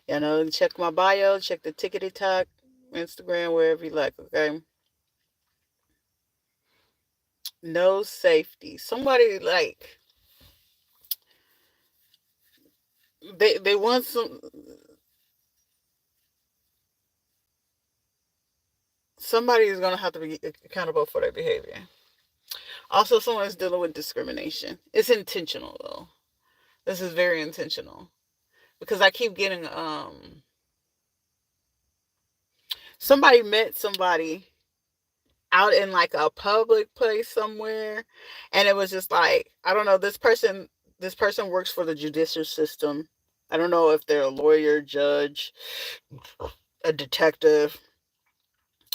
there. Check my bio, check the tickety talk, Instagram, wherever you like, okay? No safety. Somebody like they want somebody is gonna have to be accountable for their behavior. Also, someone is dealing with discrimination. It's intentional though. This is very intentional because I keep getting somebody met somebody out in like a public place somewhere, and it was just like, I don't know, this person works for the judicial system. I don't know if they're a lawyer, judge, a detective,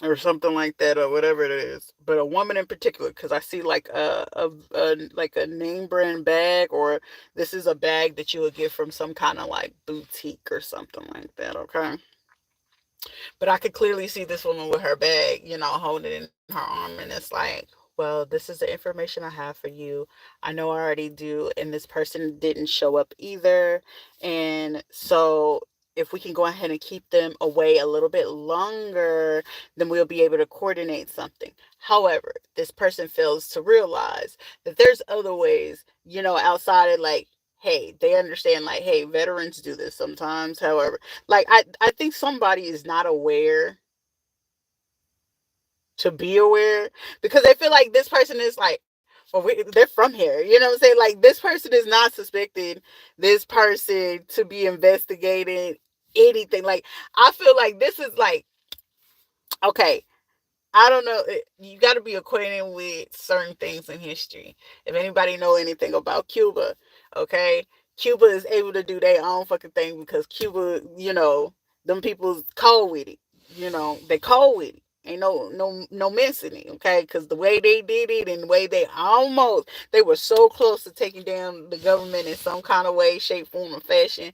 or something like that, or whatever it is. But a woman in particular, because I see like a name brand bag, or this is a bag that you would get from some kind of like boutique or something like that. Okay, but I could clearly see this woman with her bag, holding it in her arm, and it's like, well, this is the information I have for you. I know I already do, and this person didn't show up either. And so, if we can go ahead and keep them away a little bit longer, then we'll be able to coordinate something. However, this person fails to realize that there's other ways, outside of like, hey, they understand like, hey, veterans do this sometimes. However, like I think somebody is not aware to be aware, because they feel like this person is like, well, they're from here. You know what I'm saying? Like, this person is not suspecting this person to be investigating anything. Like, I feel like this is like, okay, I don't know. You got to be acquainted with certain things in history. If anybody know anything about Cuba, okay, Cuba is able to do their own fucking thing because Cuba, them people's cold with it. They cold with it. Ain't no missing it, okay? Because the way they did it and the way they were so close to taking down the government in some kind of way, shape, form, or fashion.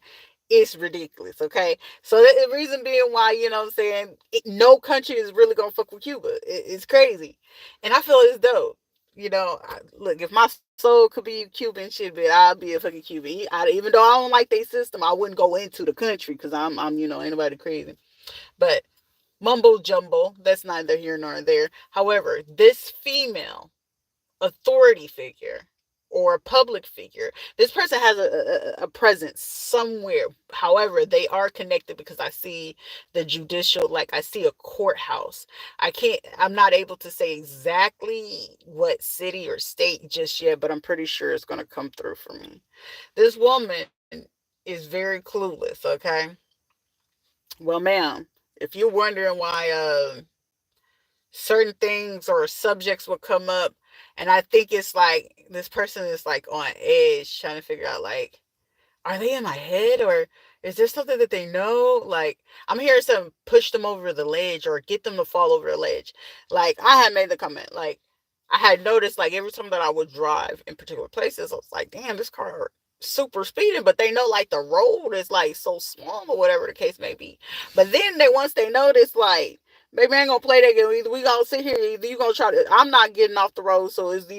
It's ridiculous, okay? So the reason being why, what I'm saying, no country is really gonna fuck with Cuba. It's crazy, and I feel as though, look, if my soul could be Cuban shit, but I'd be a fucking Cuban. Even though I don't like their system, I wouldn't go into the country because I'm, ain't nobody crazy. But mumble jumble, that's neither here nor there. However, this female authority figure or a public figure, this person has a presence somewhere. However, they are connected because I see the judicial, like I see a courthouse. I'm not able to say exactly what city or state just yet, but I'm pretty sure it's going to come through for me. This woman is very clueless, okay? Well, ma'am, if you're wondering why certain things or subjects will come up, and I think it's like this person is like on edge trying to figure out like, are they in my head, or is there something that they know? Like, I'm hearing something push them over the ledge or get them to fall over the ledge. Like, I had made the comment, like, I had noticed like every time that I would drive in particular places, I was like, damn, this car super speeding, but they know like the road is like so small or whatever the case may be. But then once they notice, like, baby, I ain't gonna play that game. Either we gonna sit here, either you gonna try to. I'm not getting off the road, so it's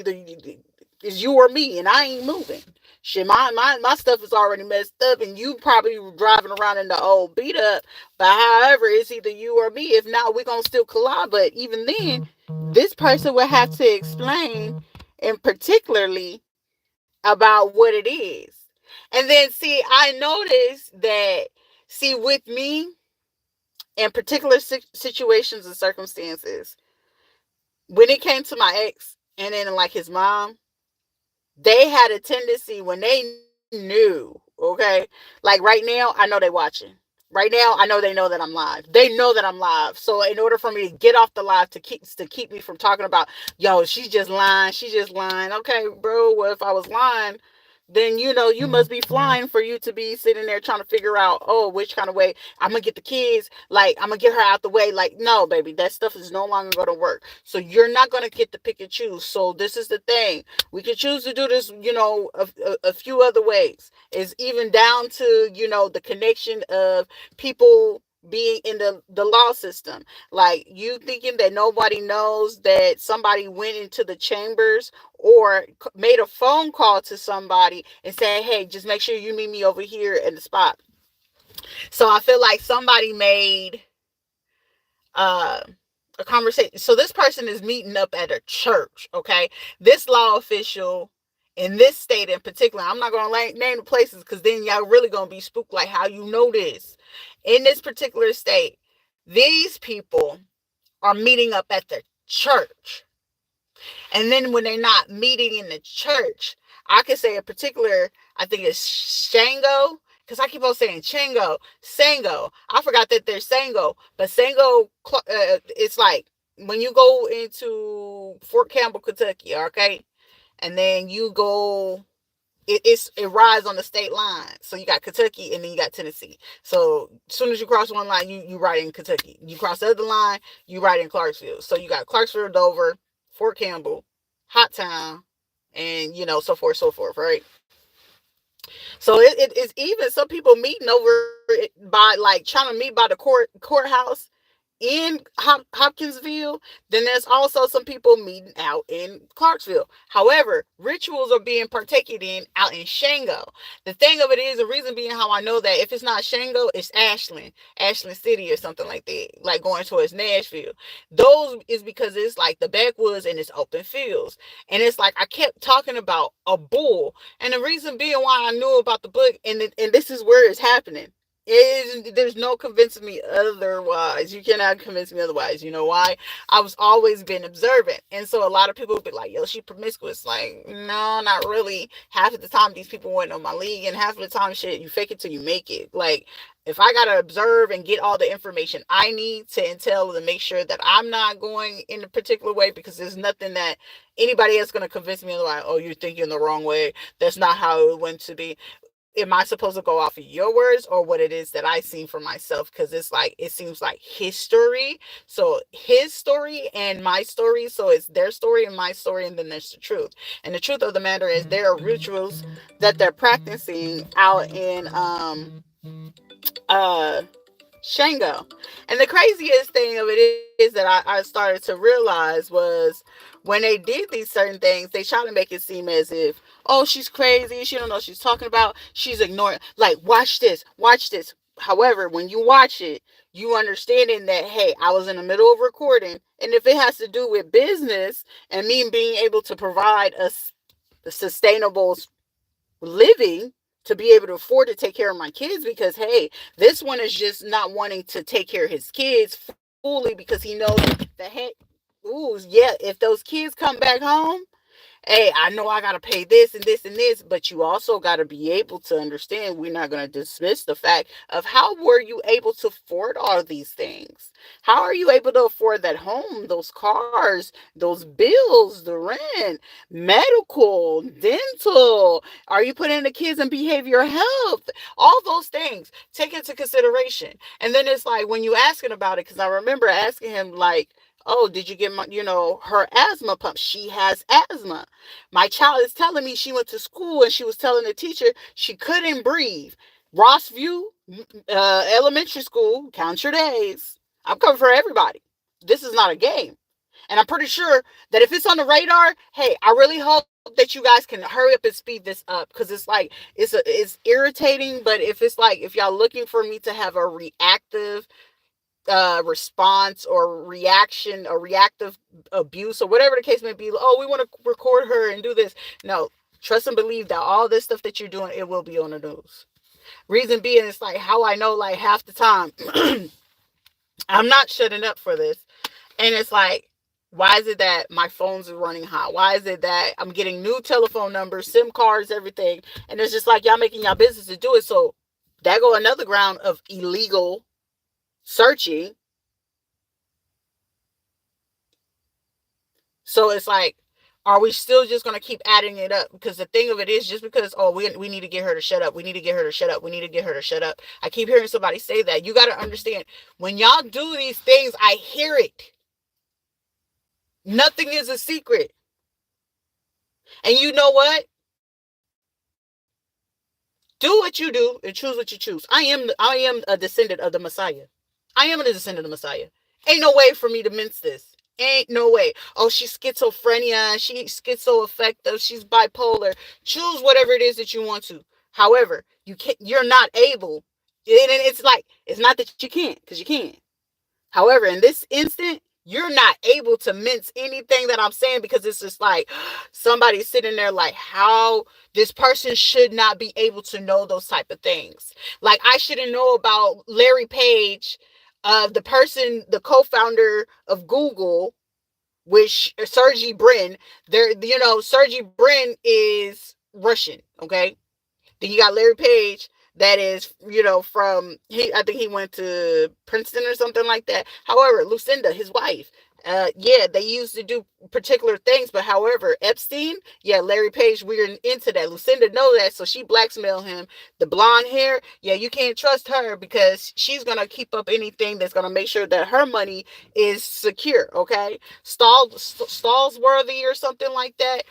you or me, and I ain't moving. Shit, my stuff is already messed up, and you probably driving around in the old beat up. But however, it's either you or me. If not, we gonna still collide. But even then, this person would have to explain, and particularly about what it is. And then see, I noticed that, see, with me in particular situations and circumstances, when it came to my ex and then like his mom, they had a tendency when they knew, okay, like right now, I know they watching. Right now, I know they know that I'm live. They know that I'm live. So in order for me to get off the live to keep me from talking about, yo, she's just lying, she's just lying. Okay, bro, well, if I was lying, then you must be flying for you to be sitting there trying to figure out, oh, which kind of way I'm gonna get the kids, like I'm gonna get her out the way. Like, no, baby, that stuff is no longer gonna work. So you're not gonna get to pick and choose. So this is the thing. We can choose to do this, a few other ways. Is even down to, the connection of people being in the law system. Like, you thinking that nobody knows that somebody went into the chambers or made a phone call to somebody and said, hey, just make sure you meet me over here in the spot. So I feel like somebody made uh, a conversation. So this person is meeting up at a church, okay? This law official in this state in particular, I'm not going to name the places because then y'all really going to be spooked like how you know this. In this particular state, these people are meeting up at the church. And then when they're not meeting in the church, I could say a particular, I think it's Shango, because I keep on saying Chango, Sango. I forgot that there's Sango, but Sango, it's like when you go into Fort Campbell, Kentucky, okay, and then you go it rides on the state line. So you got Kentucky and then you got Tennessee. So as soon as you cross one line, you ride in Kentucky. You cross the other line, you ride in Clarksville. So you got Clarksville, Dover, Fort Campbell, Hot Town, and so forth, right? So it's even some people meeting over it by like trying to meet by the courthouse in Hopkinsville. Then there's also some people meeting out in Clarksville. However, rituals are being partaken in out in Shango. The thing of it is, the reason being how I know that if it's not Shango, it's Ashland City or something like that, like going towards Nashville. Those is because it's like the backwoods and it's open fields. And it's like I kept talking about a bull. And the reason being why I knew about the book, and this is where it's happening. There's no convincing me otherwise. You cannot convince me otherwise. You know why? I was always been observant. And so a lot of people would be like, yo, she promiscuous. Like, no, not really. Half of the time these people weren't on my league, and half of the time shit, you fake it till you make it. Like, if I gotta observe and get all the information I need to intel to make sure that I'm not going in a particular way, because there's nothing that anybody else gonna convince me otherwise. Oh, you're thinking the wrong way. That's not how it went to be. Am I supposed to go off of your words or what it is that I seen for myself? Because it's like, it seems like history. So his story and my story. So it's their story and my story, and then there's the truth. And the truth of the matter is there are rituals that they're practicing out in uh Shango. And the craziest thing of it is that I started to realize was when they did these certain things, they try to make it seem as if, oh, she's crazy. She don't know what she's talking about. She's ignoring. Like, watch this, watch this. However, when you watch it, you understanding that, hey, I was in the middle of recording. And if it has to do with business and me being able to provide a sustainable living, to be able to afford to take care of my kids, because hey, this one is just not wanting to take care of his kids fully because he knows that, hey, ooh, yeah, if those kids come back home, hey, I know I got to pay this and this and this, but you also got to be able to understand we're not going to dismiss the fact of how were you able to afford all these things? How are you able to afford that home, those cars, those bills, the rent, medical, dental? Are you putting the kids in behavioral health? All those things take into consideration. And then it's like when you asking about it, because I remember asking him like, oh, did you get her asthma pump? She has asthma. My child is telling me she went to school and she was telling the teacher she couldn't breathe. Rossview Elementary School, count your days. I'm coming for everybody. This is not a game. And I'm pretty sure that if it's on the radar, hey, I really hope that you guys can hurry up and speed this up, because it's like it's irritating. But if it's like, if y'all looking for me to have a reactive response or reaction or reactive abuse or whatever the case may be, oh, we want to record her and do this. No, trust and believe that all this stuff that you're doing, it will be on the news. Reason being, it's like how I know, like half the time I'm not shutting up for this. And it's like, why is it that my phones are running hot? Why is it that I'm getting new telephone numbers, SIM cards, everything? And it's just like, y'all making y'all business to do it. So that go another ground of illegal searching. So it's like, are we still just going to keep adding it up? Because the thing of it is, just because, oh, we need to get her to shut up. We need to get her to shut up. We need to get her to shut up. I keep hearing somebody say that. You got to understand, when y'all do these things, I hear it. Nothing is a secret. And you know what? Do what you do and choose what you choose. I am a descendant of the Messiah. I am a descendant of the Messiah. Ain't no way for me to mince this. Ain't no way. Oh, she's schizophrenia. She's schizoaffective. She's bipolar. Choose whatever it is that you want to. However, you're not able it's like, it's not that you can't, because you can. However, in this instant, you're not able to mince anything that I'm saying, because it's just like somebody's sitting there like, how this person should not be able to know those type of things. Like, I shouldn't know about Larry Page, the person, the co-founder of Google, which Sergey Brin. There, Sergey Brin is Russian. Okay, then you got Larry Page, that is, from I think he went to Princeton or something like that. However, Lucinda, his wife, yeah, they used to do particular things, but however, Epstein, yeah, Larry Page, we're into that. Lucinda know that, so she blackmailed him. The blonde hair, yeah, you can't trust her, because she's gonna keep up anything that's gonna make sure that her money is secure. Okay, Stallsworthy or something like that.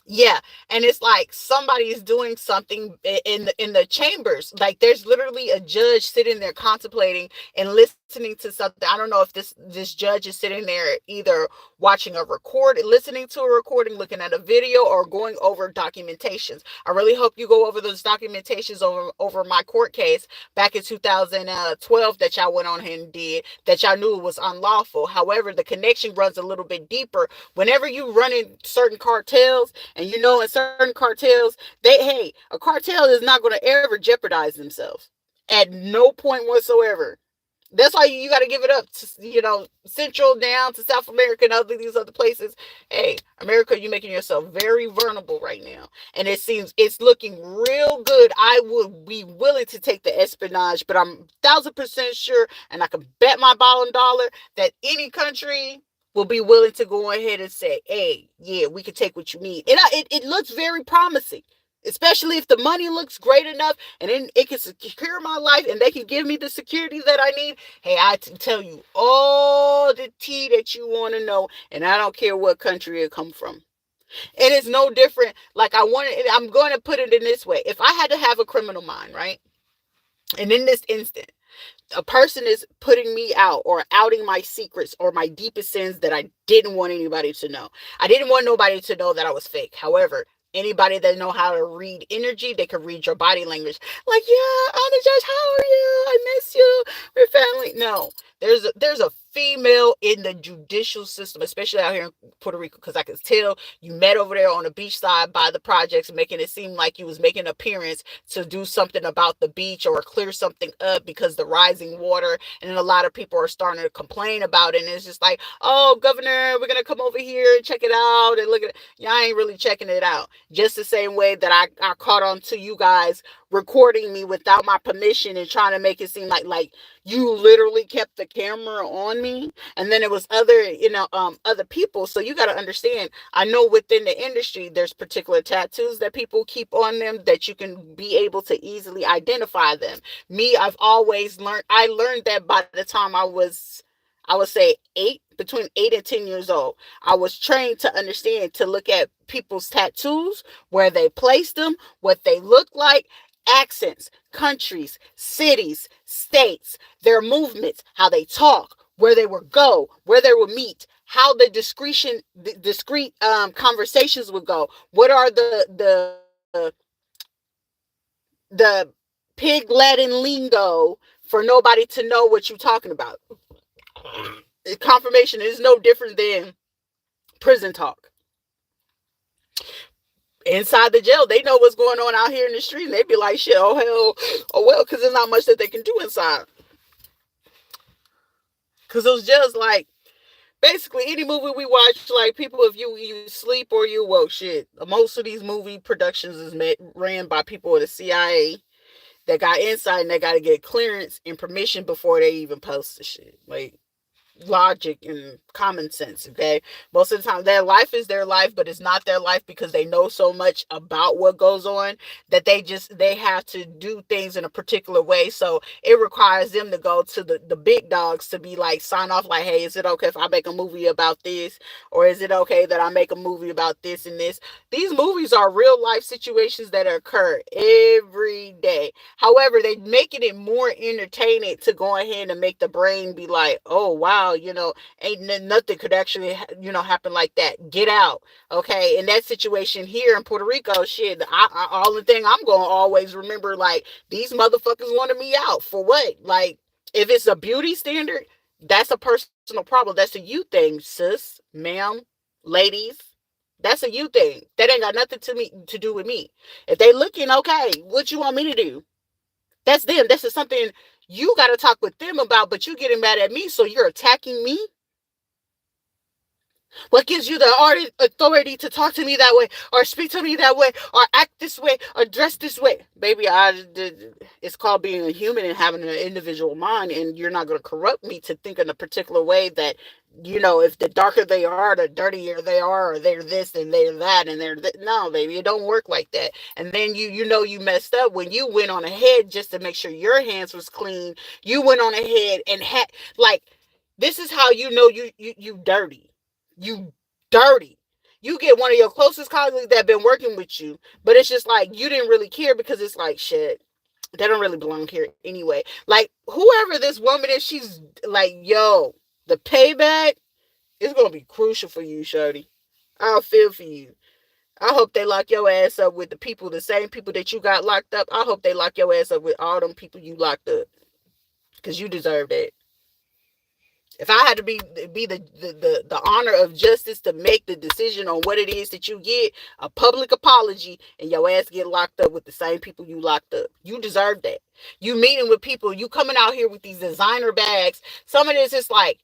Yeah, and it's like somebody is doing something in the chambers. Like, there's literally a judge sitting there contemplating and listening to something. I don't know if this judge is sitting there either watching a record, listening to a recording, looking at a video, or going over documentations. I really hope you go over those documentations over my court case back in 2012 that y'all went on ahead and did, that y'all knew was unlawful. However, the connection runs a little bit deeper. Whenever you run in certain cartels, and in certain cartels, a cartel is not going to ever jeopardize themselves at no point whatsoever. That's why you got to give it up to, Central down to South America and these other places. Hey, America, you're making yourself very vulnerable right now. And it seems it's looking real good. I would be willing to take the espionage, but I'm 1,000% sure, and I can bet my bottom dollar, that any country will be willing to go ahead and say, hey, yeah, we can take what you need. And it looks very promising, especially if the money looks great enough, and then it can secure my life, and they can give me the security that I need. Hey, I can tell you all the tea that you want to know, and I don't care what country it come from. And it's no different. Like, I'm going to put it in this way. If I had to have a criminal mind, right? And in this instant, a person is putting me out or outing my secrets or my deepest sins that I didn't want anybody to know. I didn't want nobody to know that I was fake. However, anybody that know how to read energy, they can read your body language. Like, yeah, I'm the judge. How are you? I miss you. We're family. No, there's a female in the judicial system, especially out here in Puerto Rico, because I could tell you met over there on the beach side by the projects, making it seem like you was making an appearance to do something about the beach or clear something up because the rising water, and then a lot of people are starting to complain about it, and it's just like, oh, governor, we're gonna come over here and check it out and look at it. Y'all ain't really checking it out. Just the same way that I caught on to you guys recording me without my permission and trying to make it seem like you literally kept the camera on me. And then it was other people. So you got to understand, I know within the industry there's particular tattoos that people keep on them that you can be able to easily identify them. Me, I learned that by the time I would say between 8 and 10 years old. I was trained to understand, to look at people's tattoos, where they placed them, what they look like, accents, countries, cities, states, their movements, how they talk, where they would go, where they would meet, how the discrete conversations would go. What are the pig Latin lingo for nobody to know what you're talking about? Confirmation is no different than prison talk. Inside the jail, they know what's going on out here in the street, and they be like, shit, oh hell, oh well, because there's not much that they can do inside. Because those jails, like, basically any movie we watch, like, people, if you sleep or you woke, shit, most of these movie productions is ran by people at the CIA that got inside, and they got to get clearance and permission before they even post the shit. Like, logic and common sense. Okay, most of the time their life is their life, but it's not their life, because they know so much about what goes on that they have to do things in a particular way. So it requires them to go to the big dogs to be like, sign off, like, hey, is it okay if I make a movie about this, or is it okay that I make a movie about this and this? These movies are real life situations that occur every day. However, they making it more entertaining to go ahead and make the brain be like, oh wow, ain't nothing could actually, happen like that. Get out. Okay. In that situation here in Puerto Rico, shit, all the thing I'm going to always remember, like, these motherfuckers wanted me out for what? Like, if it's a beauty standard, that's a personal problem. That's a you thing, sis, ma'am, ladies. That's a you thing. That ain't got nothing to do with me. If they looking okay, what you want me to do? That's them. This is something you got to talk with them about, but you getting mad at me, so you're attacking me? What gives you the authority to talk to me that way, or speak to me that way, or act this way, or dress this way? Baby, it's called being a human and having an individual mind, and you're not going to corrupt me to think in a particular way that, if the darker they are, the dirtier they are, or they're this and they're that and they're no, baby, it don't work like that. And then you messed up when you went on ahead just to make sure your hands was clean. You went on ahead and had, like, this is how you dirty. You dirty. You get one of your closest colleagues that been working with you, but it's just like you didn't really care because it's like, shit, they don't really belong here anyway. Like, whoever this woman is, she's like, yo, the payback is gonna be crucial for you, shorty. I'll feel for you. I hope they lock your ass up with the same people that you got locked up. I hope they lock your ass up with all them people you locked up, because you deserve that. If I had to be the honor of justice to make the decision on what it is that you get, a public apology, and your ass get locked up with the same people you locked up. You deserve that. You meeting with people, you coming out here with these designer bags. Some of this is like,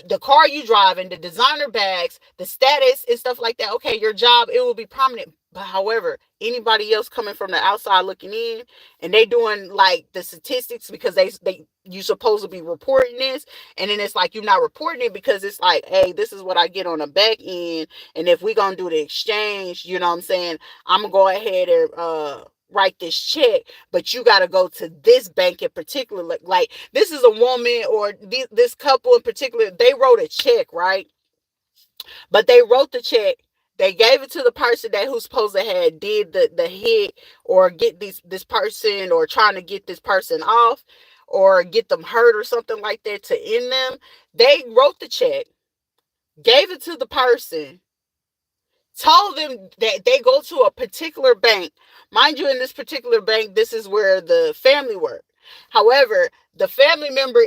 the car you driving, the designer bags, the status and stuff like that. Okay, your job, it will be prominent. But however, anybody else coming from the outside looking in, and they doing like the statistics because they you supposed to be reporting this, and then it's like you're not reporting it because it's like, hey, this is what I get on the back end, and if we gonna do the exchange, you know what I'm saying, I'm gonna go ahead and write this check, but you got to go to this bank in particular. Like, this is a woman, or this couple in particular, they wrote a check, right? But they wrote the check, they gave it to the person that who's supposed to have did the hit, or get this person, or trying to get this person off, or get them hurt or something like that to end them. They wrote the check, gave it to the person, told them that they go to a particular bank. Mind you, in this particular bank, this is where the family work. However, the family member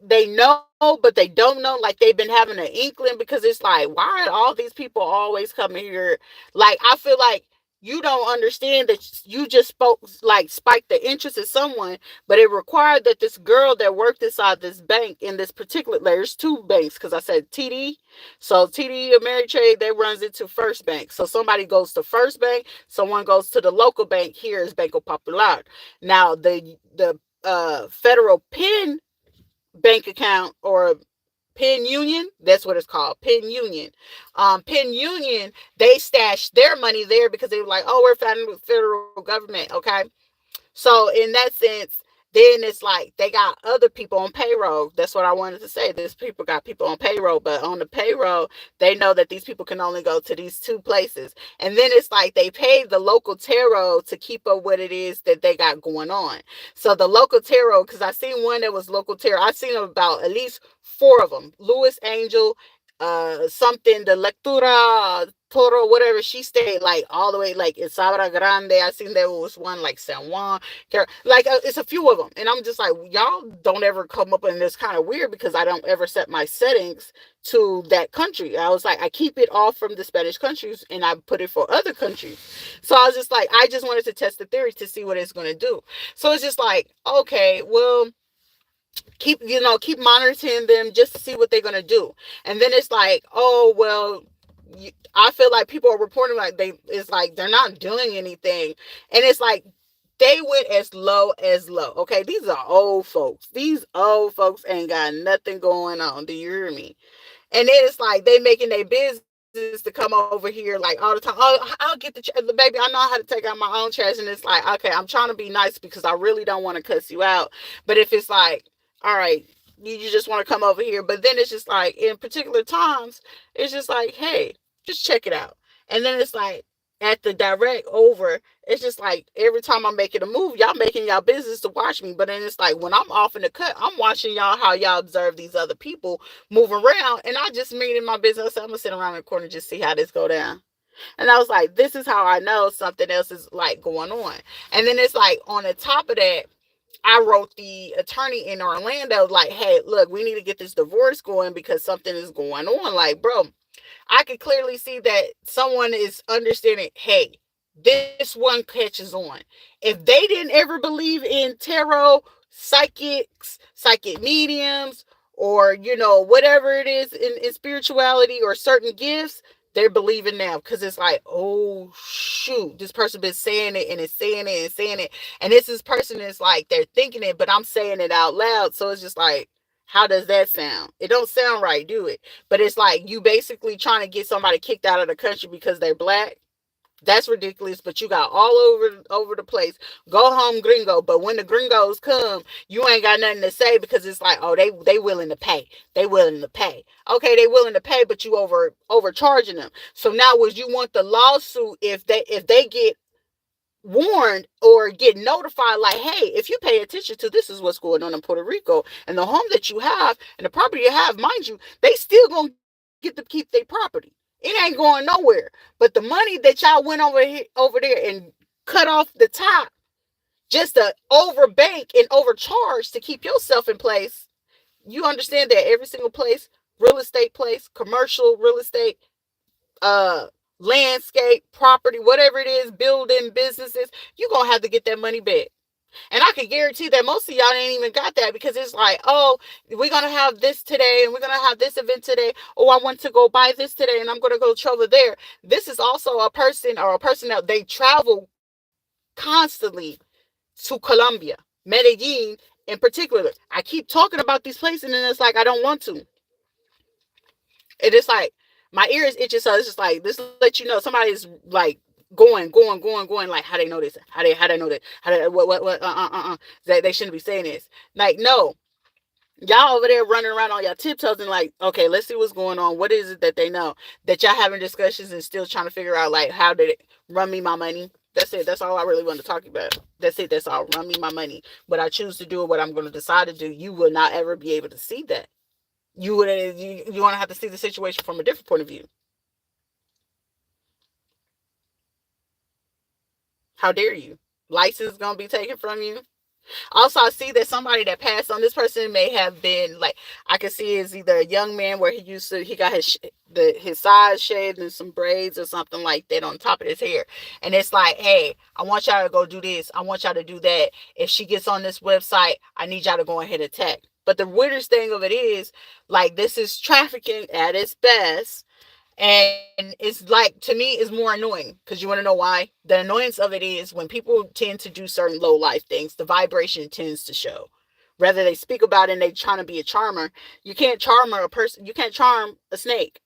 they know, but they don't know. Like, they've been having an inkling, because it's like, why are all these people always coming here? Like, I feel like you don't understand that you just spiked the interest of someone, but it required that this girl that worked inside this bank, in this particular, there's two banks, because I said TD. So TD Ameritrade, that runs into First Bank. So somebody goes to First Bank, someone goes to the local bank. Here is Banco Popular. Now the federal PIN bank account, or PIN Union, that's what it's called, PIN Union. PIN Union, they stashed their money there because they were like, oh, we're federal government, okay? So in that sense, then it's like they got other people on payroll. That's what I wanted to say. These people got people on payroll, but on the payroll, they know that these people can only go to these two places. And then it's like they paid the local tarot to keep up what it is that they got going on. So the local tarot, because I seen one that was local tarot. I seen about at least four of them. Louis Angel, something, the lectura Toro, whatever, she stayed like all the way like in Sabra Grande. I seen there was one like San Juan, like it's a few of them, and I'm just like, y'all don't ever come up, and it's kind of weird because I don't ever set my settings to that country. I was like, I keep it off from the Spanish countries, and I put it for other countries. So I was just like, I just wanted to test the theory to see what it's going to do. So it's just like, okay, well, keep monitoring them just to see what they're going to do. And then it's like, oh, well, I feel like people are reporting like it's like they're not doing anything. And it's like they went as low as low. Okay, these are old folks. These old folks ain't got nothing going on. Do you hear me? And then it's like they making their business to come over here like all the time. Oh, I'll get the baby. I know how to take out my own trash. And it's like, okay, I'm trying to be nice because I really don't want to cuss you out. But if it's like, all right, you just want to come over here. But then it's just like, in particular times, it's just like, hey, just check it out. And then it's like, at the direct over, It's just like every time I'm making a move, y'all making y'all business to watch me. But then it's like when I'm off in the cut, I'm watching y'all how y'all observe these other people move around. And I just mean in my business, I'm gonna sit around in the corner and just see how this go down. And I was like, this is how I know something else is like going on. And then it's like on the top of that, I wrote the attorney in Orlando, like, hey, look, we need to get this divorce going because something is going on. Like, bro, I could clearly see that someone is understanding, hey, this one catches on. If they didn't ever believe in tarot, psychics, psychic mediums, or, whatever it is in spirituality or certain gifts, they're believing now because it's like, oh, shoot, this person been saying it and it's saying it and saying it. And this person is like, they're thinking it, but I'm saying it out loud. So it's just like, how does that sound? It don't sound right, do it? But it's like you basically trying to get somebody kicked out of the country because they're black. That's ridiculous, but you got all over the place. Go home, gringo. But when the gringos come, you ain't got nothing to say because it's like, oh, they willing to pay. They willing to pay. Okay, they willing to pay, but you overcharging them. So now, would you want the lawsuit if they get warned or get notified, like, hey, if you pay attention to this is what's going on in Puerto Rico, and the home that you have and the property you have, mind you, they still gonna get to keep their property. It ain't going nowhere. But the money that y'all went over there and cut off the top just to overbank and overcharge to keep yourself in place, you understand that every single place, real estate place, commercial real estate, uh landscape, property, whatever it is, building businesses, you're gonna have to get that money back. And I can guarantee that most of y'all ain't even got that because it's like, oh, we're gonna have this today and we're gonna have this event today. Oh, I want to go buy this today and I'm gonna go travel there. This is also a person that they travel constantly to Colombia, Medellin in particular. I keep talking about these places and then it's like I don't want to. And it's like my ear is itching, so it's just like this let you know somebody's like going. Like, how they know this? How they know that? How they what? They shouldn't be saying this. Like, no, y'all over there running around on your tiptoes and like, okay, let's see what's going on. What is it that they know that y'all having discussions and still trying to figure out like how did it run me my money? That's it. That's all I really want to talk about. That's it. That's all. Run me my money. What I choose to do or what I'm going to decide to do, you will not ever be able to see that. You would you want to have to see the situation from a different point of view. How dare you? License gonna be taken from you. Also, I see that somebody that passed on this person may have been like, I can see is either a young man where he got his sides shaved and some braids or something like that on top of his hair, and it's like, hey, I want y'all to go do this, I want y'all to do that. If she gets on this website, I need y'all to go ahead and attack. But the weirdest thing of it is, like, this is trafficking at its best. And it's like, to me, it's more annoying because you want to know why? The annoyance of it is when people tend to do certain low life things, the vibration tends to show. Whether they speak about it and they trying to be a charmer, you can't charm a person. You can't charm a snake.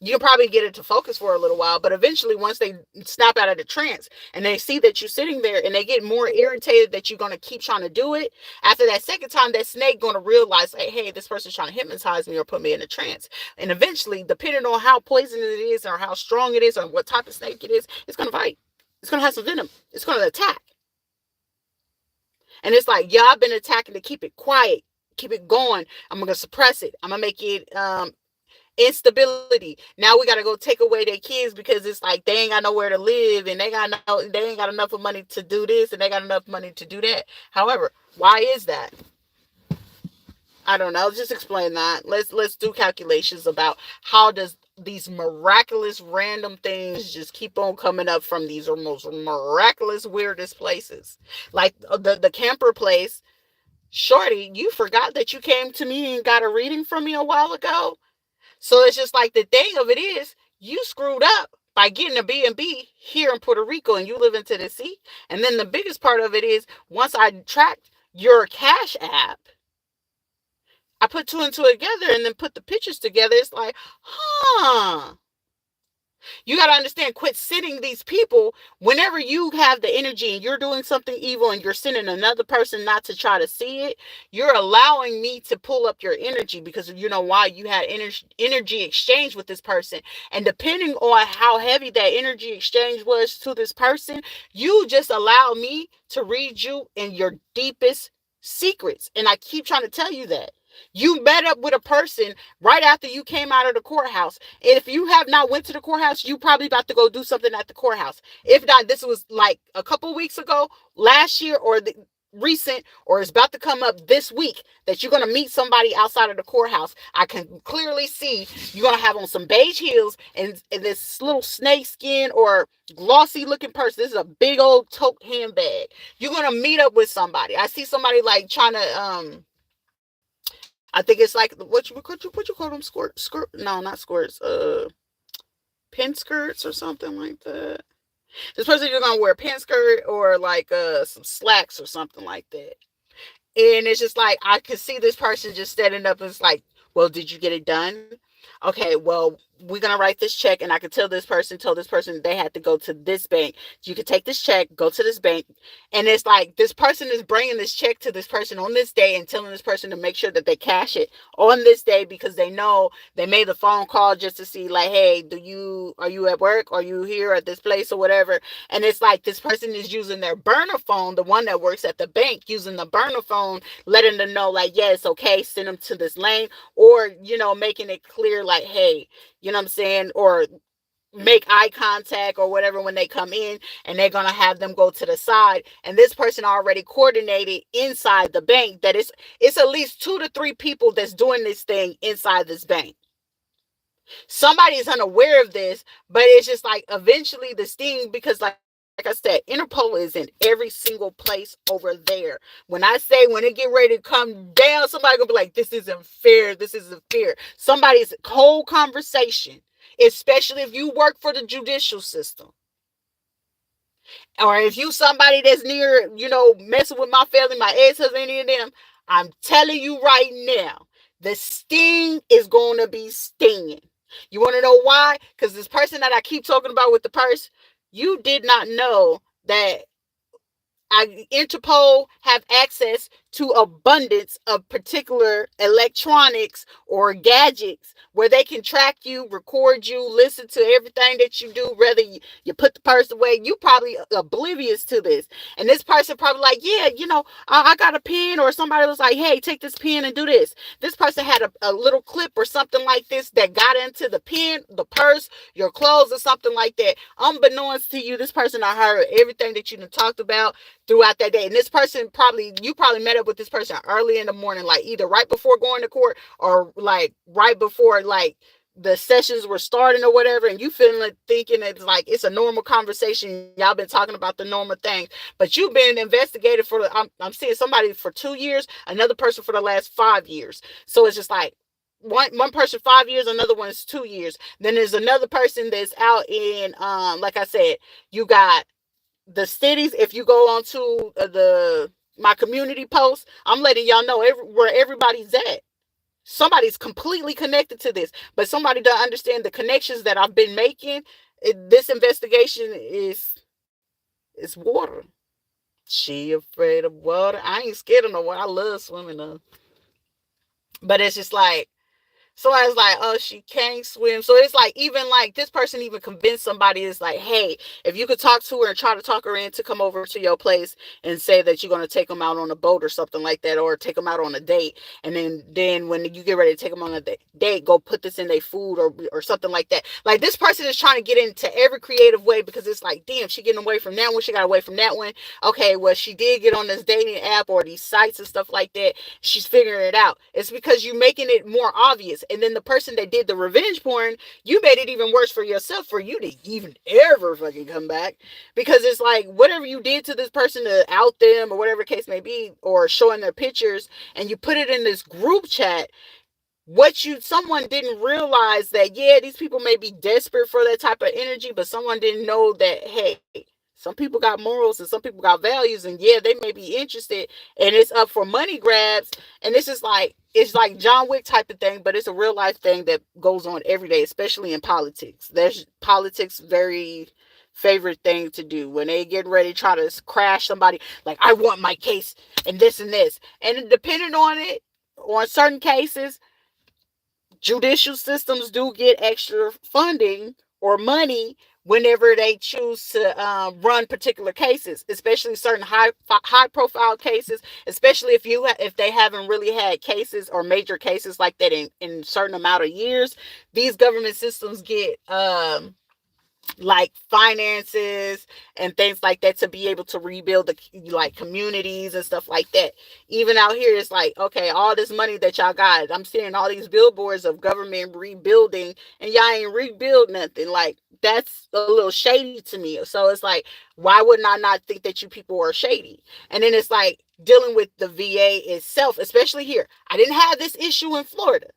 You can probably get it to focus for a little while, but eventually once they snap out of the trance and they see that you're sitting there and they get more irritated that you're going to keep trying to do it, after that second time, that snake going to realize, like, hey, this person's trying to hypnotize me or put me in a trance. And eventually, depending on how poisonous it is or how strong it is or what type of snake it is, it's going to bite. It's going to have some venom. It's going to attack. And it's like, y'all been attacking to keep it quiet, keep it going. I'm going to suppress it. I'm going to make it instability. Now we got to go take away their kids because it's like they ain't got nowhere to live and they ain't got enough of money to do this and they got enough money to do that. However, why is that? I don't know. Just explain that. Let's do calculations about how does these miraculous random things just keep on coming up from these most miraculous weirdest places, like the camper place. Shorty, you forgot that you came to me and got a reading from me a while ago. So it's just like the thing of it is, you screwed up by getting a B&B here in Puerto Rico and you live in Tennessee. And then the biggest part of it is, once I tracked your Cash App, I put two and two together and then put the pictures together. It's like, huh. You got to understand, quit sending these people whenever you have the energy and you're doing something evil and you're sending another person not to try to see it. You're allowing me to pull up your energy because you know why? You had energy exchange with this person. And depending on how heavy that energy exchange was to this person, you just allow me to read you in your deepest secrets. And I keep trying to tell you that. You met up with a person right after you came out of the courthouse. If you have not went to the courthouse, you probably about to go do something at the courthouse. If not, this was like a couple weeks ago, last year, or the recent, or it's about to come up this week that you're going to meet somebody outside of the courthouse. I can clearly see you're going to have on some beige heels and this little snake skin or glossy looking purse. This is a big old tote handbag. You're going to meet up with somebody. I see somebody like trying to I think it's like what you call them, skirt, no, not skirts, pin skirts or something like that. This person, you're gonna wear a pin skirt or like some slacks or something like that. And it's just like I could see this person just standing up and it's like, well, did you get it done? Okay, well, we're gonna write this check, and I could tell this person they had to go to this bank. You could take this check, go to this bank, and it's like this person is bringing this check to this person on this day and telling this person to make sure that they cash it on this day because they know they made the phone call just to see like, hey, are you at work? Are you here at this place or whatever? And it's like this person is using their burner phone, the one that works at the bank, using the burner phone, letting them know like, yeah, it's okay, send them to this lane, or making it clear like, hey, you know what I'm saying? Or make eye contact or whatever when they come in, and they're going to have them go to the side. And this person already coordinated inside the bank that it's at least 2 to 3 people that's doing this thing inside this bank. Somebody is unaware of this, but it's just like eventually the sting, because like I said, Interpol is in every single place over there. When I say when it get ready to come down, somebody gonna be like, this isn't fair, this isn't fair. Somebody's whole conversation, especially if you work for the judicial system, or if you somebody that's near, messing with my family, my ex-husband, any of them, I'm telling you right now, the sting is going to be stinging. You want to know why? Because this person that I keep talking about with the purse, you did not know that Interpol have access to abundance of particular electronics or gadgets where they can track you, record you, listen to everything that you do, whether you put the purse away. You probably oblivious to this. And this person probably like, yeah, I got a pen, or somebody was like, hey, take this pen and do this. This person had a little clip or something like this that got into the pen, the purse, your clothes, or something like that. Unbeknownst to you, this person I heard everything that you done talked about throughout that day. And this person you probably met up with this person early in the morning, like either right before going to court or like right before like the sessions were starting or whatever, and you feeling like thinking it's like it's a normal conversation. Y'all been talking about the normal things, but you've been investigated for I'm seeing somebody for 2 years, another person for the last 5 years. So it's just like one person 5 years, another one is 2 years. Then there's another person that's out in like I said, you got the cities. If you go on to the my community post, I'm letting y'all know where everybody's at. Somebody's completely connected to this, but somebody don't understand the connections that I've been making. This investigation is water. She afraid of water. I ain't scared of no water. I love swimming though. But it's just like, so I was like, oh, she can't swim. So it's like, even like this person even convinced somebody, is like, hey, if you could talk to her and try to talk her in to come over to your place and say that you're going to take them out on a boat or something like that, or take them out on a date. And then when you get ready to take them on a date, go put this in their food or something like that. Like this person is trying to get into every creative way, because it's like, damn, she getting away from that one. She got away from that one. Okay, well, she did get on this dating app or these sites and stuff like that. She's figuring it out. It's because you're making it more obvious. And then the person that did the revenge porn, you made it even worse for yourself, for you to even ever fucking come back. Because it's like, whatever you did to this person to out them or whatever case may be, or showing their pictures, and you put it in this group chat, someone didn't realize that, yeah, these people may be desperate for that type of energy, but someone didn't know that, hey, Some people got morals and some people got values, and yeah, they may be interested, and it's up for money grabs. And this is like, it's like John Wick type of thing, but it's a real life thing that goes on every day, especially in politics. There's politics very favorite thing to do when they get ready to try to crash somebody. Like, I want my case and this and this, and depending on it, on certain cases, judicial systems do get extra funding or money whenever they choose to run particular cases, especially certain high profile cases, especially if they haven't really had cases or major cases like that in certain amount of years. These government systems get like finances and things like that to be able to rebuild the like communities and stuff like that. Even out here, it's like, okay, all this money that y'all got, I'm seeing all these billboards of government rebuilding, and y'all ain't rebuild nothing. Like, that's a little shady to me. So it's like, why wouldn't I not think that you people are shady? And then it's like dealing with the VA itself, especially here. I didn't have this issue in Florida.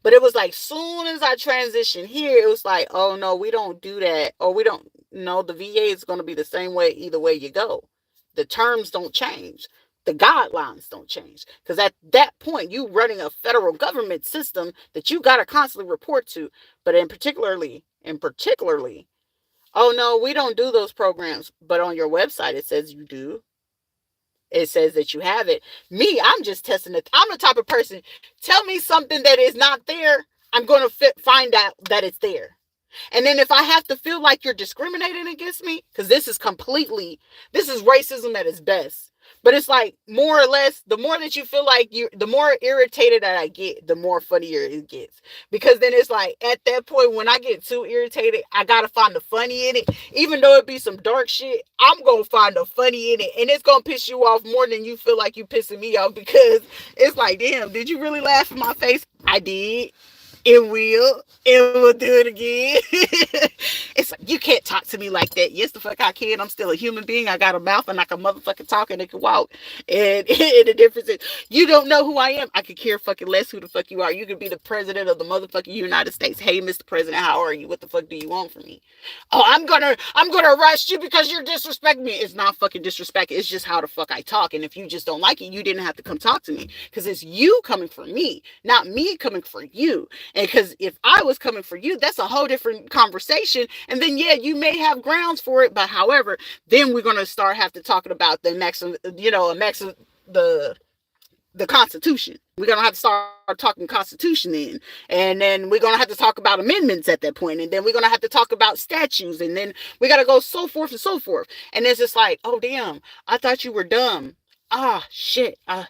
But it was like, soon as I transitioned here, it was like, oh no, we don't do that. Or we don't, no, the VA is going to be the same way either way you go. The terms don't change. The guidelines don't change. Because at that point, you running a federal government system that you got to constantly report to. But particularly, oh no, we don't do those programs. But on your website, it says you do. It says that you have it. Me, I'm just testing it. I'm the type of person, tell me something that is not there, I'm going to find out that it's there. And then if I have to feel like you're discriminating against me, because this is racism at its best. But it's like, more or less, the more that you feel like the more irritated that I get, the more funnier it gets. Because then it's like, at that point, when I get too irritated, I got to find the funny in it. Even though it be some dark shit, I'm going to find the funny in it. And it's going to piss you off more than you feel like you pissing me off, because it's like, damn, did you really laugh in my face? I did. It will do it again. It's like, you can't talk to me like that. Yes, the fuck I can. I'm still a human being. I got a mouth and I can motherfucking talk and I can walk. And the difference is, you don't know who I am. I could care fucking less who the fuck you are. You could be the president of the motherfucking United States. Hey, Mr. President, how are you? What the fuck do you want from me? Oh, I'm gonna arrest you because you're disrespecting me. It's not fucking disrespect. It's just how the fuck I talk. And if you just don't like it, you didn't have to come talk to me, because it's you coming for me, not me coming for you. And because if I was coming for you, that's a whole different conversation. And then, yeah, you may have grounds for it. But however, then we're going to start having to talking about the Constitution. We're going to have to start talking Constitution then. And then we're going to have to talk about amendments at that point. And then we're going to have to talk about statutes. And then we got to go so forth and so forth. And it's just like, oh, damn, I thought you were dumb. Ah, shit. I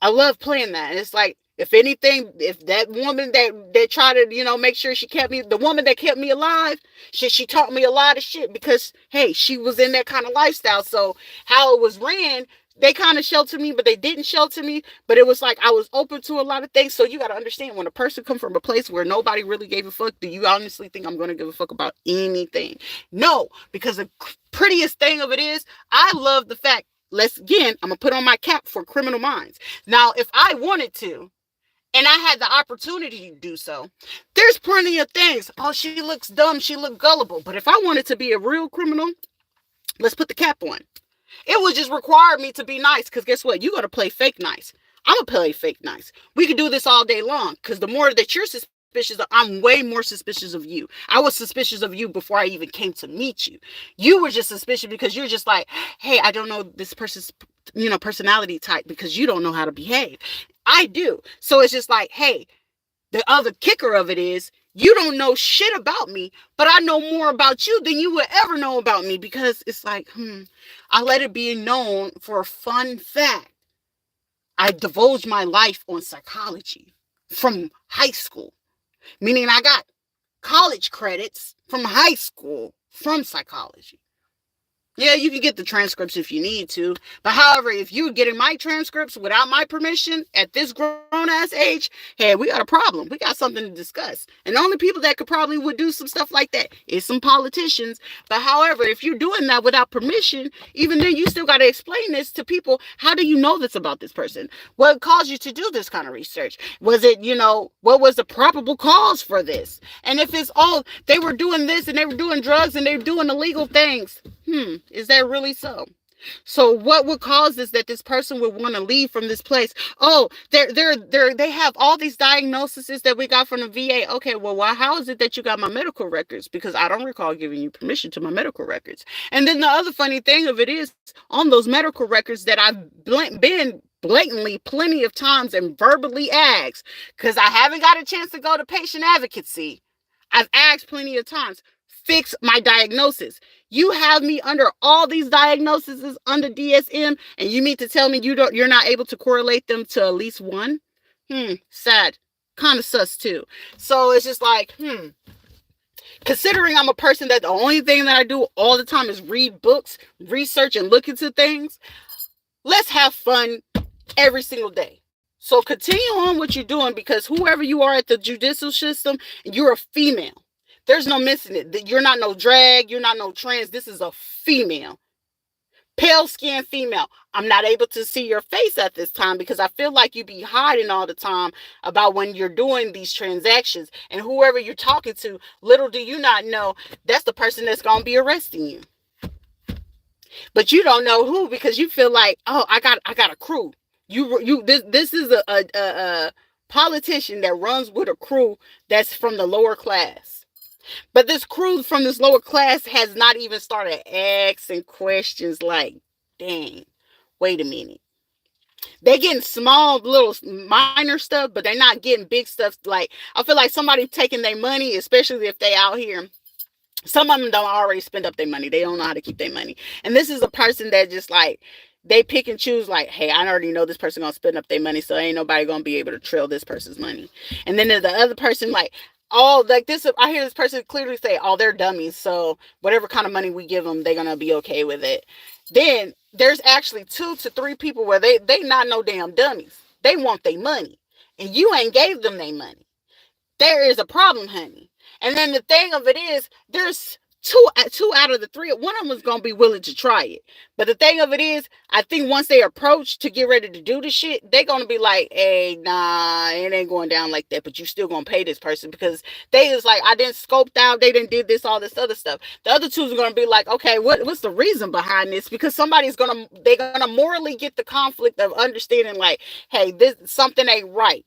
love playing that. And it's like, if anything, if that woman that tried to, make sure she kept me, the woman that kept me alive, she taught me a lot of shit, because, hey, she was in that kind of lifestyle. So how it was ran, they kind of sheltered me, but they didn't shelter me. But it was like, I was open to a lot of things. So you got to understand, when a person comes from a place where nobody really gave a fuck, do you honestly think I'm going to give a fuck about anything? No, because the prettiest thing of it is, I love the fact, I'm going to put on my cap for Criminal Minds. Now, if I wanted to, and I had the opportunity to do so, there's plenty of things. Oh, she looks dumb. She looked gullible. But if I wanted to be a real criminal, let's put the cap on. It would just require me to be nice, because guess what? You got to play fake nice. I'm going to play fake nice. We could do this all day long, because the more that you're suspicious, I'm way more suspicious of you. I was suspicious of you before I even came to meet you. You were just suspicious because you're just like, hey, I don't know this person's personality type, because you don't know how to behave. I do. So it's just like, hey, the other kicker of it is, you don't know shit about me, but I know more about you than you would ever know about me, because it's like, I let it be known for a fun fact. I divulged my life on psychology from high school, meaning I got college credits from high school from psychology. Yeah, you can get the transcripts if you need to. But however, if you're getting my transcripts without my permission at this grown-ass age, hey, we got a problem. We got something to discuss. And the only people that would do some stuff like that is some politicians. But however, if you're doing that without permission, even then you still got to explain this to people. How do you know this about this person? What caused you to do this kind of research? Was it, what was the probable cause for this? And if it's, they were doing this and they were doing drugs and they were doing illegal things, Is that really so? So what would cause this that this person would want to leave from this place? Oh, they have all these diagnoses that we got from the VA. Okay, well, how is it that you got my medical records? Because I don't recall giving you permission to my medical records. And then the other funny thing of it is, on those medical records that I've been blatantly plenty of times and verbally asked, because I haven't got a chance to go to patient advocacy, I've asked plenty of times, fix my diagnosis. You have me under all these diagnoses under DSM, and you mean to tell me you're not able to correlate them to at least one? Sad. Kind of sus too. So it's just like, considering I'm a person that the only thing that I do all the time is read books, research, and look into things, let's have fun every single day. So continue on what you're doing, because whoever you are at the judicial system, you're a female. There's no missing it. You're not no drag. You're not no trans. This is a female. Pale skin female. I'm not able to see your face at this time because I feel like you be hiding all the time about when you're doing these transactions. And whoever you're talking to, little do you not know, that's the person that's going to be arresting you. But you don't know who, because you feel like, oh, I got a crew. This is a politician that runs with a crew that's from the lower class. But this crew from this lower class has not even started asking questions like, dang, wait a minute. They're getting small, little, minor stuff, but they're not getting big stuff. Like, I feel like somebody taking their money, especially if they out here. Some of them don't already spend up their money. They don't know how to keep their money. And this is a person that just like, they pick and choose like, hey, I already know this person going to spend up their money, so ain't nobody going to be able to trail this person's money. And then there's the other person like, oh, like this, I hear this person clearly say, oh, they're dummies, so whatever kind of money we give them, they're going to be okay with it. Then there's actually 2 to 3 people where they not no damn dummies. They want their money. And you ain't gave them their money. There is a problem, honey. And then the thing of it is, there's two out of the 3. One of them is going to be willing to try it. But the thing of it is, I think once they approach to get ready to do the shit, they're going to be like, hey, nah, it ain't going down like that. But you still going to pay this person, because they is like, I didn't scoped out. They didn't did this, all this other stuff. The other 2 are going to be like, okay, what's the reason behind this? Because they're going to morally get the conflict of understanding like, hey, this something ain't right.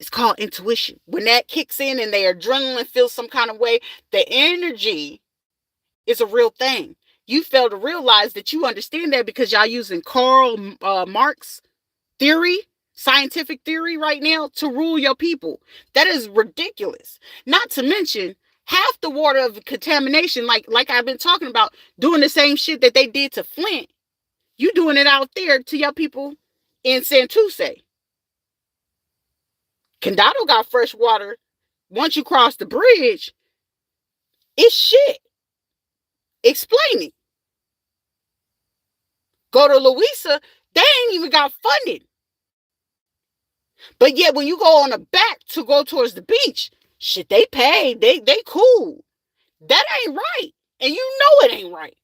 It's called intuition. When that kicks in and their adrenaline feels some kind of way, the energy is a real thing. You fail to realize that you understand that because y'all using Karl Marx theory, scientific theory right now to rule your people. That is ridiculous. Not to mention half the water of contamination, like I've been talking about, doing the same shit that they did to Flint. You doing it out there to your people in Santurce. Condado got fresh water. Once you cross the bridge, it's shit. Explain it. Go to Louisa, they ain't even got funding. But yet when you go on the back to go towards the beach, shit, they pay. They cool. That ain't right. And you know it ain't right.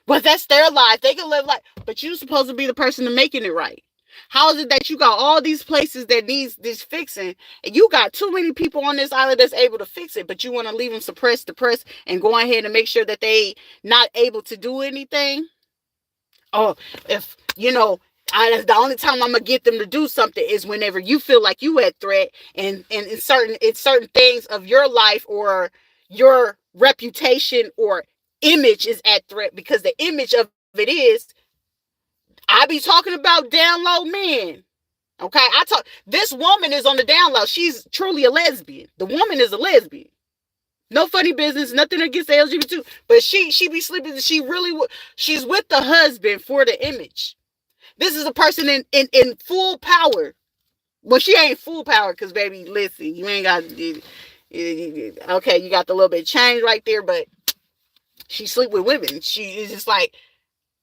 But that's their life. They can live life. But you're supposed to be the person to making it right. How is it that you got all these places that needs this fixing, and you got too many people on this island that's able to fix it, but you want to leave them suppressed, depressed, and go ahead and make sure that they not able to do anything? Oh, if you know, the only time I'm gonna get them to do something is whenever you feel like you at threat, and in certain things of your life or your reputation or image is at threat, because the image of it is, I be talking about down low men. Okay, this woman is on the down low. She's truly a lesbian. The woman is a lesbian. No funny business, nothing against the LGBT, but she be sleeping. She's with the husband for the image. This is a person in full power. Well, she ain't full power, because baby, listen, you ain't got okay, you got the little bit of change right there, but she sleep with women. She is just like,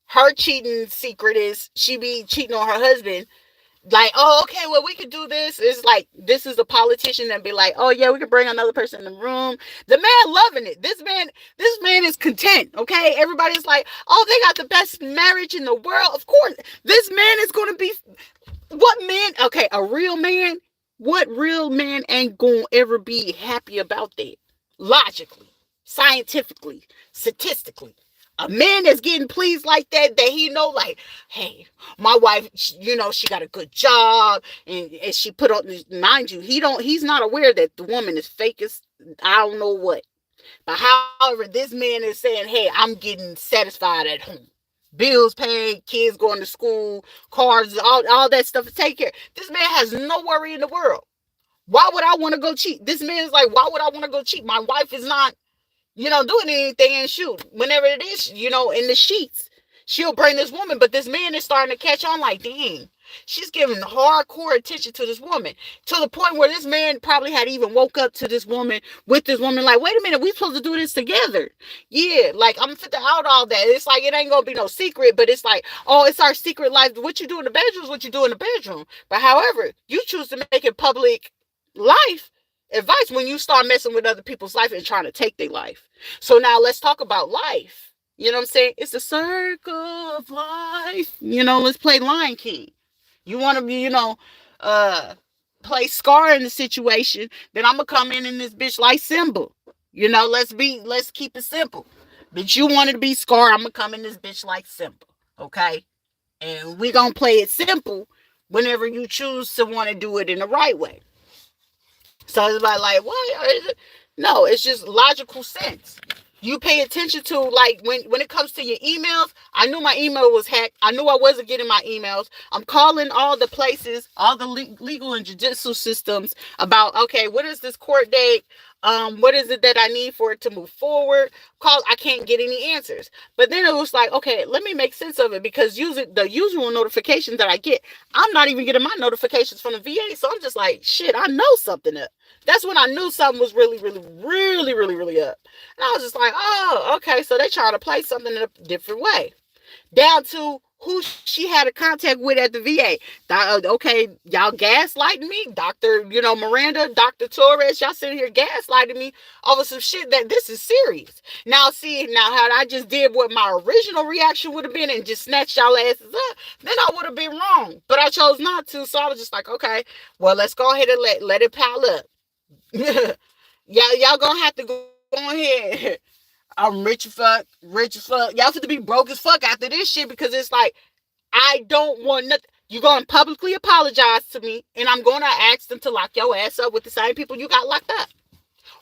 her cheating secret is she be cheating on her husband. Like, oh, okay, well, we could do this. It's like, this is a politician that be like, oh yeah, we could bring another person in the room. The man loving it. This man is content. Okay, everybody's like, oh, they got the best marriage in the world. Of course, this man is going to be, what man? Okay, a real man. What real man ain't going to ever be happy about that? Logically. scientifically, statistically. A man that's getting pleased like that, that he know, like, hey, my wife, she got a good job, and she put on, mind you, he's not aware that the woman is fake as I don't know what. But however, this man is saying, hey, I'm getting satisfied at home. Bills paid, kids going to school, cars, all that stuff to take care. This man has no worry in the world. Why would I want to go cheat? This man is like, why would I want to go cheat? My wife is not, doing anything, and shoot, whenever it is, in the sheets, she'll bring this woman. But this man is starting to catch on, like, dang, she's giving hardcore attention to this woman, to the point where this man probably had even woke up to this woman, with this woman, like, wait a minute, we supposed to do this together. Yeah, like, I'm fit to out all that. It's like, it ain't gonna be no secret, but it's like, oh, it's our secret life. What you do in the bedroom is what you do in the bedroom. But however, you choose to make it public life advice when you start messing with other people's life and trying to take their life. So now let's talk about life. You know what I'm saying? It's a circle of life. Let's play Lion King. You want to be, play Scar in the situation, then I'm going to come in this bitch like Simba. Let's keep it simple. But you wanted to be Scar, I'm going to come in this bitch like Simba. Okay? And we going to play it simple whenever you choose to want to do it in the right way. So it's like, what is it? No, it's just logical sense. You pay attention to, like, when it comes to your emails. I knew my email was hacked. I knew I wasn't getting my emails. I'm calling all the places, all the legal and judicial systems about, okay, what is this court date? What is it that I need for it to move forward? I can't get any answers. But then it was like, okay, let me make sense of it, because using the usual notifications that I get, I'm not even getting my notifications from the VA. So I'm just like, shit, I know something up. That's when I knew something was really, really, really, really, really up. And I was just like, oh, okay, so they trying to play something in a different way. Down to who she had a contact with at the VA. Okay, y'all gaslighting me. Dr. Miranda, Dr. Torres, y'all sitting here gaslighting me over some shit that this is serious. Now, how I just did what my original reaction would have been and just snatched y'all asses up, then I would have been wrong. But I chose not to, so I was just like, okay, well, let's go ahead and let it pile up. Y'all gonna have to go ahead. I'm rich as fuck. Y'all have to be broke as fuck after this shit, because it's like, I don't want nothing. You're going to publicly apologize to me, and I'm going to ask them to lock your ass up with the same people you got locked up.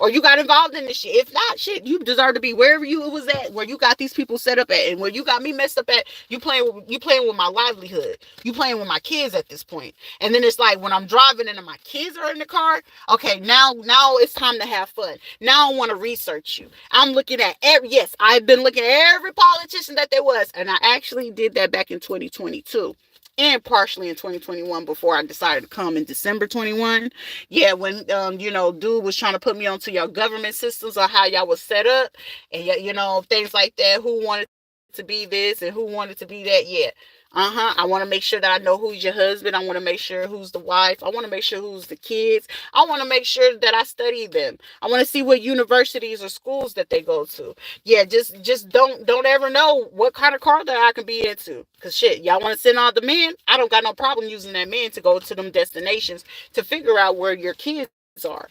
Or you got involved in this shit. If not, shit, you deserve to be wherever you was at, where you got these people set up at, and where you got me messed up at. You playing with my livelihood. You playing with my kids at this point. And then it's like, when I'm driving and my kids are in the car, okay, now it's time to have fun. Now I want to research you. I'm looking at I've been looking at every politician that there was, and I actually did that back in 2022. And partially in 2021, before I decided to come in December 21. Yeah, when dude was trying to put me onto your government systems, or how y'all was set up, and things like that. Who wanted to be this and who wanted to be that? Yeah. I want to make sure that I know who's your husband. I want to make sure who's the wife. I want to make sure who's the kids. I want to make sure that I study them. I want to see what universities or schools that they go to. Yeah, just don't ever know what kind of car that I can be into. Cause shit, y'all want to send all the men? I don't got no problem using that man to go to them destinations to figure out where your kids are.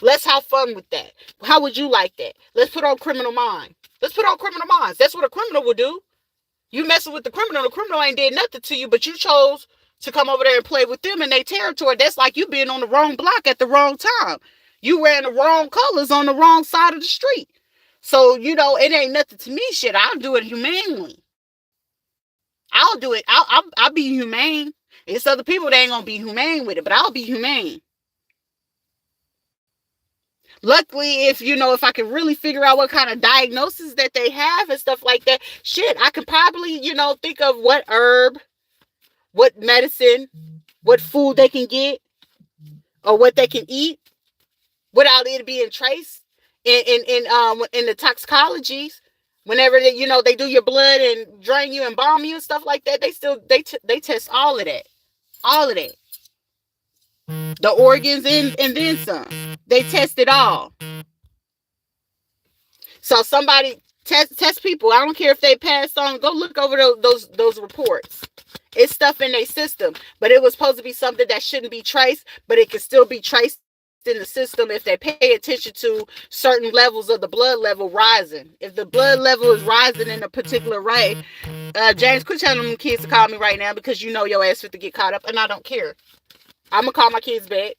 Let's have fun with that. How would you like that? Let's put on Criminal Minds. That's what a criminal would do. You messing with the criminal ain't did nothing to you, but you chose to come over there and play with them in their territory. That's like you being on the wrong block at the wrong time. You wearing the wrong colors on the wrong side of the street. So, it ain't nothing to me, shit. I'll do it humanely. I'll do it. I'll be humane. It's other people that ain't gonna be humane with it, but I'll be humane. Luckily, if I can really figure out what kind of diagnosis that they have and stuff like that, shit, I could probably, think of what herb, what medicine, what food they can get, or what they can eat without it being traced in the toxicologies. Whenever they do your blood and drain you and bomb you and stuff like that, they test all of that. The organs and then some. They test it all. So somebody test people. I don't care if they passed on. Go look over those reports. It's stuff in their system, but it was supposed to be something that shouldn't be traced, but it can still be traced in the system if they pay attention to certain levels of the blood level rising. If the blood level is rising in a particular way, James, quit telling them kids to call me right now because you know your ass fit to get caught up, and I don't care. I'm gonna call my kids back.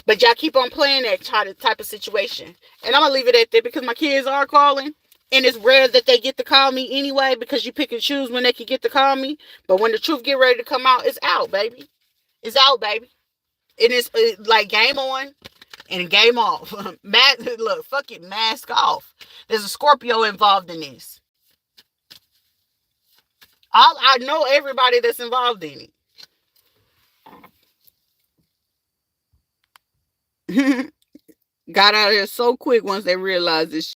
But y'all keep on playing that type of situation. And I'm going to leave it at that because my kids are calling. And it's rare that they get to call me anyway because you pick and choose when they can get to call me. But when the truth get ready to come out, it's out, baby. It's out, baby. And it's like game on and game off. Look, fuck it, mask off. There's a Scorpio involved in this. I know everybody that's involved in it. Got out of here so quick once they realized this